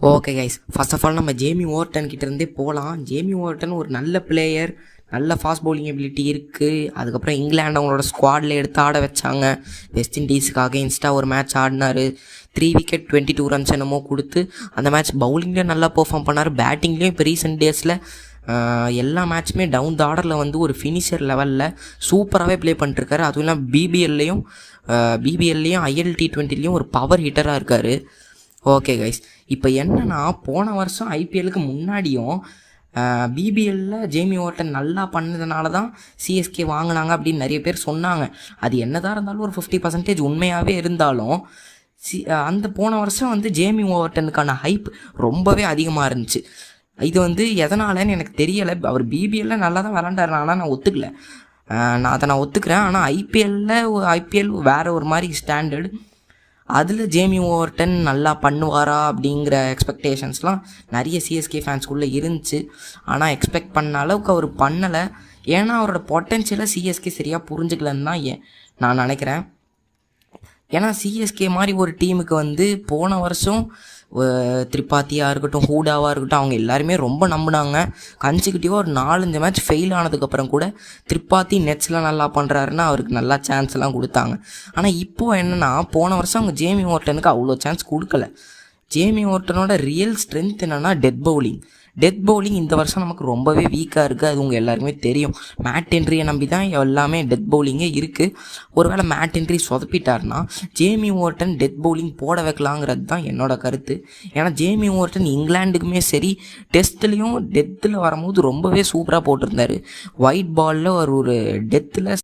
Okay guys, first of all நம்ம Jamie Overton கிட்டேருந்தே போகலாம். ஜேமி ஓவர்டன் ஒரு நல்ல பிளேயர், நல்ல ஃபாஸ்ட் பவுலிங் எபிலிட்டி இருக்குது. அதுக்கப்புறம் இங்கிலாந்து அவங்களோட ஸ்குவாடில் எடுத்து ஆட வச்சாங்க. வெஸ்ட் இண்டீஸுக்கு அகெயின்ஸ்டாக ஒரு மேட்ச் ஆடினார். 3 விக்கெட் 22 ரன்ஸ் என்னமோ கொடுத்து அந்த மேட்ச் பவுலிங்லேயும் நல்லா பெர்ஃபார்ம் பண்ணார். பேட்டிங்லேயும் இப்போ ரீசெண்ட் டேஸில் எல்லா மேட்சுமே டவுன் த ஆர்டரில் வந்து ஒரு ஃபினிஷர் லெவலில் சூப்பராகவே ப்ளே பண்ணிட்டுருக்காரு. அதுவும் இல்லாமல் பிபிஎல்லையும் ILT20லையும் ஒரு பவர் ஹிட்டராக இருக்கார். ஓகே கைஸ், இப்போ என்னென்னா போன வருஷம் ஐபிஎல்லுக்கு முன்னாடியும் பிபிஎல்லில் ஜேமி ஓவர்டன் நல்லா பண்ணதுனால தான் சிஎஸ்கே வாங்கினாங்க அப்படின்னு நிறைய பேர் சொன்னாங்க. அது என்னதான் இருந்தாலும் ஒரு 50% உண்மையாகவே இருந்தாலும் அந்த போன வருஷம் வந்து ஜேமி ஓவர்டனுக்கான ஹைப் ரொம்பவே அதிகமாக இருந்துச்சு. இது வந்து எதனாலன்னு எனக்கு தெரியலை. அவர் பிபிஎல்லில் நல்லா தான் விளாண்டாரு, ஆனால் நான் ஒத்துக்கல. நான் ஒத்துக்கிறேன். ஆனால் ஐபிஎல் வேறு ஒரு மாதிரி ஸ்டாண்டர்டு. அதில் ஜேமி ஓவர்டன் நல்லா பண்ணுவாரா அப்படிங்கிற எக்ஸ்பெக்டேஷன்ஸ்லாம் நிறைய சிஎஸ்கே ஃபேன்ஸ்குள்ளே இருந்துச்சு. ஆனால் எக்ஸ்பெக்ட் பண்ண அளவுக்கு அவர் பண்ணலை. ஏன்னா அவரோட பொட்டென்ஷியலை சிஎஸ்கே சரியாக புரிஞ்சுக்கலன்னு தான் நான் நினைக்கிறேன். ஏன்னா சிஎஸ்கே மாதிரி ஒரு டீமுக்கு வந்து போன வருஷம் திரிபாத்தியாக இருக்கட்டும், ஹூடாவாக இருக்கட்டும், அவங்க எல்லாருமே ரொம்ப நம்பினாங்க. கன்சிக்யூட்டிவாக ஒரு 4-5 மேட்ச் ஃபெயில் ஆனதுக்கப்புறம் கூட திரிபாத்தி நெட்ஸ்லாம் நல்லா பண்ணுறாருன்னா அவருக்கு நல்லா சான்ஸ்லாம் கொடுத்தாங்க. ஆனால் இப்போது என்னென்னா போன வருஷம் அவங்க ஜேமி ஓவர்டனுக்கு அவ்வளோ சான்ஸ் கொடுக்கல. ஜேமி ஓவர்டனோட ரியல் ஸ்ட்ரென்த் என்னென்னா டெத் பவுலிங் இந்த வருஷம் நமக்கு ரொம்பவே வீக்காக இருக்குது. அது உங்கள் எல்லாருக்குமே தெரியும். மேட் ஹென்ரியை நம்பி தான் எல்லாமே டெத் பவுலிங்கே இருக்குது. ஒருவேளை மேட் ஹென்ரி சொதப்பிட்டார்னா ஜேமி ஓவர்டன் டெத் பவுலிங் போட வைக்கலாங்கிறது தான் என்னோட கருத்து. ஏன்னா ஜேமி ஓவர்டன் இங்கிலாந்துக்குமே சரி டெஸ்ட்லேயும் டெத்தில் வரும்போது ரொம்பவே சூப்பராக போட்டிருந்தார். ஒயிட் பாலில் ஒரு டெத்தில்